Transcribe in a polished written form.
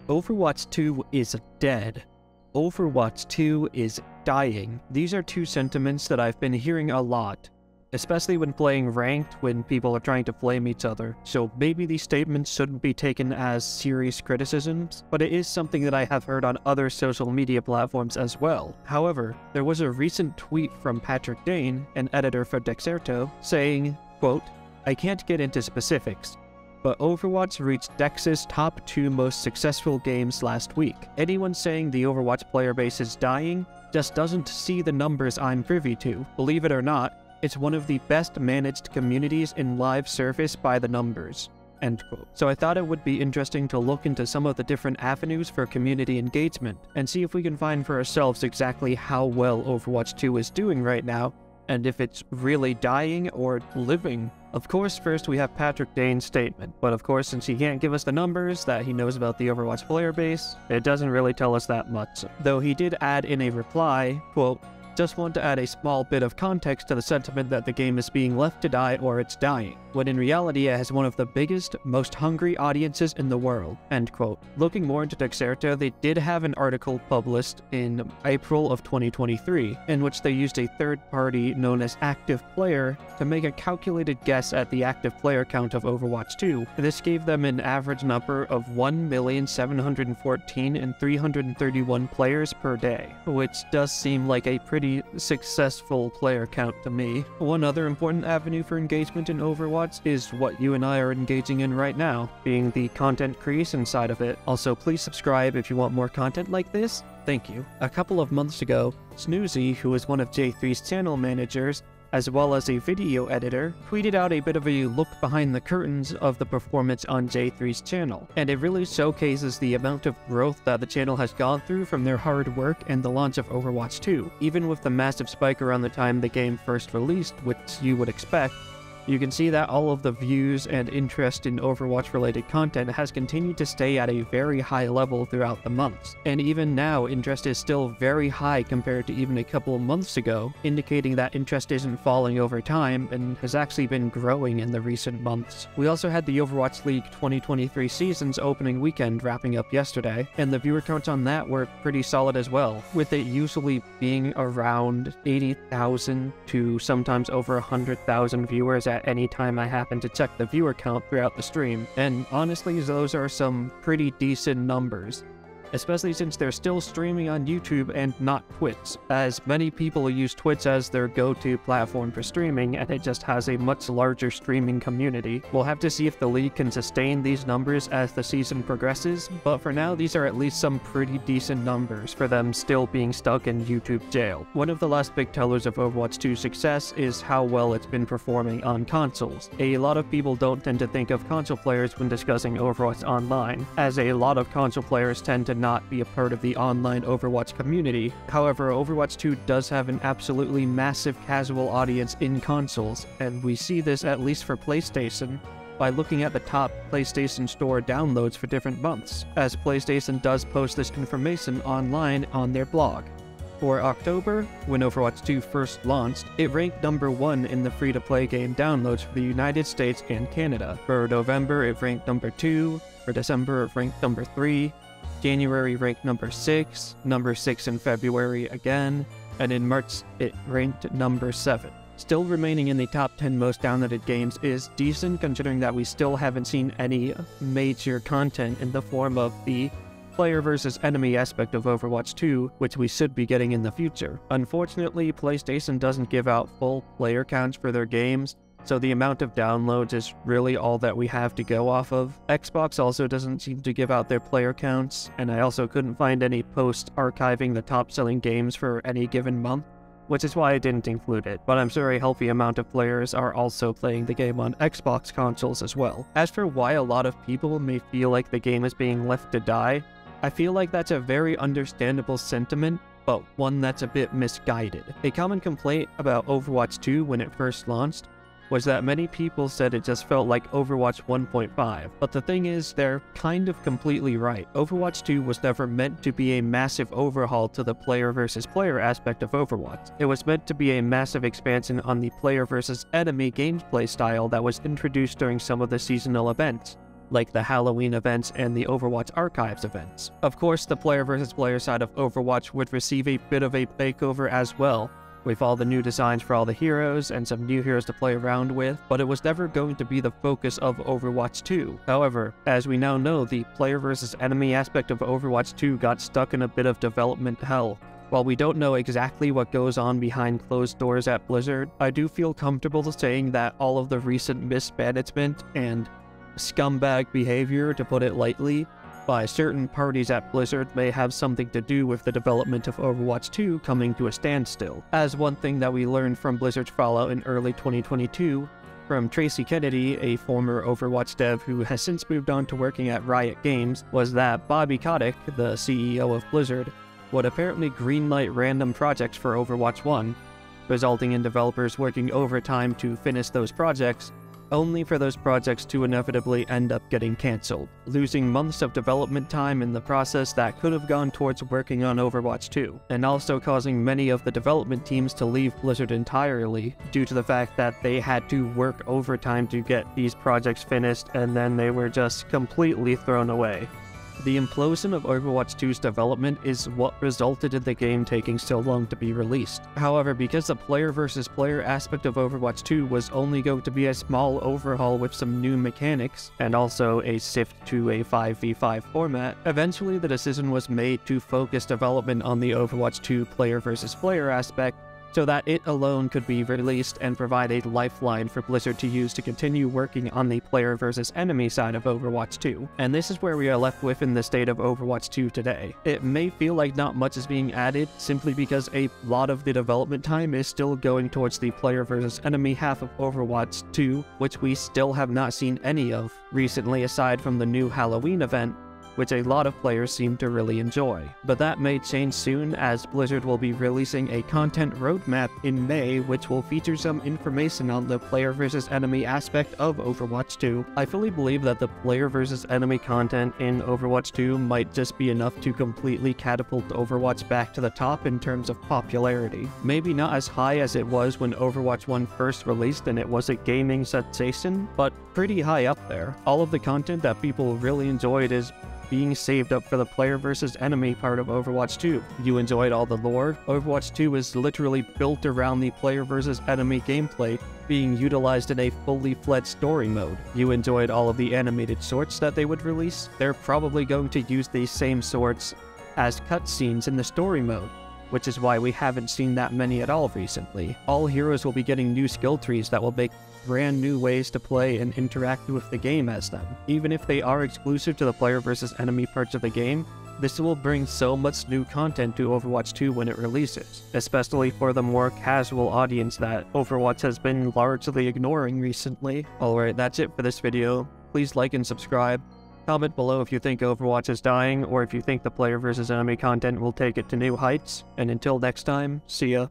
Overwatch 2 is dead. Overwatch 2 is dying. These are two sentiments that I've been hearing a lot, especially when playing ranked when people are trying to flame each other. So maybe these statements shouldn't be taken as serious criticisms, but it is something that I have heard on other social media platforms as well. However, there was a recent tweet from Patrick Dane, an editor for Dexerto, saying, quote, "I can't get into specifics, but Overwatch reached Dex's top 2 most successful games last week. Anyone saying the Overwatch player base is dying just doesn't see the numbers I'm privy to. Believe it or not, it's one of the best managed communities in live service by the numbers." End quote. So I thought it would be interesting to look into some of the different avenues for community engagement and see if we can find for ourselves exactly how well Overwatch 2 is doing right now, and if it's really dying or living. Of course, first we have Patrick Dane's statement, but of course, since he can't give us the numbers that he knows about the Overwatch player base, it doesn't really tell us that much. Though he did add in a reply, quote, "Just want to add a small bit of context to the sentiment that the game is being left to die or it's dying, when in reality it has one of the biggest, most hungry audiences in the world." End quote. Looking more into Dexerto, they did have an article published in April of 2023, in which they used a third party known as Active Player to make a calculated guess at the active player count of Overwatch 2. This gave them an average number of 1,714,331 players per day, which does seem like a pretty successful player count to me. One other important avenue for engagement in Overwatch is what you and I are engaging in right now, being the content creation side of it. Also, please subscribe if you want more content like this. Thank you. A couple of months ago, Snoozy, who is one of J3's channel managers, as well as a video editor, tweeted out a bit of a look behind the curtains of the performance on J3's channel, and it really showcases the amount of growth that the channel has gone through from their hard work and the launch of Overwatch 2. Even with the massive spike around the time the game first released, which you would expect, you can see that all of the views and interest in Overwatch-related content has continued to stay at a very high level throughout the months. And even now, interest is still very high compared to even a couple of months ago, indicating that interest isn't falling over time and has actually been growing in the recent months. We also had the Overwatch League 2023 season's opening weekend wrapping up yesterday, and the viewer counts on that were pretty solid as well, with it usually being around 80,000 to sometimes over 100,000 viewers at any time I happen to check the viewer count throughout the stream, and honestly those are some pretty decent numbers, especially since they're still streaming on YouTube and not Twitch, as many people use Twitch as their go-to platform for streaming, and it just has a much larger streaming community. We'll have to see if the league can sustain these numbers as the season progresses, but for now these are at least some pretty decent numbers for them still being stuck in YouTube jail. One of the last big tellers of Overwatch 2's success is how well it's been performing on consoles. A lot of people don't tend to think of console players when discussing Overwatch Online, as a lot of console players tend to not be a part of the online Overwatch community. However, Overwatch 2 does have an absolutely massive casual audience in consoles, and we see this at least for PlayStation by looking at the top PlayStation Store downloads for different months, as PlayStation does post this information online on their blog. For October, when Overwatch 2 first launched, it ranked number 1 in the free-to-play game downloads for the United States and Canada. For November, it ranked number 2, for December, it ranked number 3, January ranked number 6 in February again, and in March it ranked number 7. Still remaining in the top 10 most downloaded games is decent, considering that we still haven't seen any major content in the form of the player versus enemy aspect of Overwatch 2, which we should be getting in the future. Unfortunately, PlayStation doesn't give out full player counts for their games, so the amount of downloads is really all that we have to go off of. Xbox also doesn't seem to give out their player counts, and I also couldn't find any posts archiving the top-selling games for any given month, which is why I didn't include it, but I'm sure a healthy amount of players are also playing the game on Xbox consoles as well. As for why a lot of people may feel like the game is being left to die, I feel like that's a very understandable sentiment, but one that's a bit misguided. A common complaint about Overwatch 2 when it first launched was that many people said it just felt like Overwatch 1.5, but the thing is, they're kind of completely right. Overwatch 2 was never meant to be a massive overhaul to the player versus player aspect of Overwatch. It was meant to be a massive expansion on the player versus enemy gameplay style that was introduced during some of the seasonal events, like the Halloween events and the Overwatch Archives events. Of course, the player versus player side of Overwatch would receive a bit of a makeover as well, with all the new designs for all the heroes and some new heroes to play around with, but it was never going to be the focus of Overwatch 2. However, as we now know, the player versus enemy aspect of Overwatch 2 got stuck in a bit of development hell. While we don't know exactly what goes on behind closed doors at Blizzard, I do feel comfortable saying that all of the recent mismanagement and scumbag behavior, to put it lightly, by certain parties at Blizzard may have something to do with the development of Overwatch 2 coming to a standstill. As one thing that we learned from Blizzard's fallout in early 2022, from Tracy Kennedy, a former Overwatch dev who has since moved on to working at Riot Games, was that Bobby Kotick, the CEO of Blizzard, would apparently greenlight random projects for Overwatch 1, resulting in developers working overtime to finish those projects, only for those projects to inevitably end up getting cancelled, losing months of development time in the process that could have gone towards working on Overwatch 2, and also causing many of the development teams to leave Blizzard entirely due to the fact that they had to work overtime to get these projects finished and then they were just completely thrown away. The implosion of Overwatch 2's development is what resulted in the game taking so long to be released. However, because the player versus player aspect of Overwatch 2 was only going to be a small overhaul with some new mechanics, and also a shift to a 5v5 format, eventually the decision was made to focus development on the Overwatch 2 player versus player aspect, so that it alone could be released and provide a lifeline for Blizzard to use to continue working on the player versus enemy side of Overwatch 2. And this is where we are left with in the state of Overwatch 2 today. It may feel like not much is being added, simply because a lot of the development time is still going towards the player versus enemy half of Overwatch 2, which we still have not seen any of recently aside from the new Halloween event, which a lot of players seem to really enjoy. But that may change soon, as Blizzard will be releasing a content roadmap in May which will feature some information on the player versus enemy aspect of Overwatch 2. I fully believe that the player versus enemy content in Overwatch 2 might just be enough to completely catapult Overwatch back to the top in terms of popularity. Maybe not as high as it was when Overwatch 1 first released and it was a gaming sensation, but pretty high up there. All of the content that people really enjoyed is being saved up for the player versus enemy part of Overwatch 2. You enjoyed all the lore. Overwatch 2 is literally built around the player versus enemy gameplay being utilized in a fully fledged story mode. You enjoyed all of the animated shorts that they would release. They're probably going to use these same shorts as cutscenes in the story mode, which is why we haven't seen that many at all recently. All heroes will be getting new skill trees that will make brand new ways to play and interact with the game as them. Even if they are exclusive to the player versus enemy parts of the game, this will bring so much new content to Overwatch 2 when it releases, especially for the more casual audience that Overwatch has been largely ignoring recently. Alright, that's it for this video. Please like and subscribe. Comment below if you think Overwatch is dying, or if you think the player versus enemy content will take it to new heights. And until next time, see ya.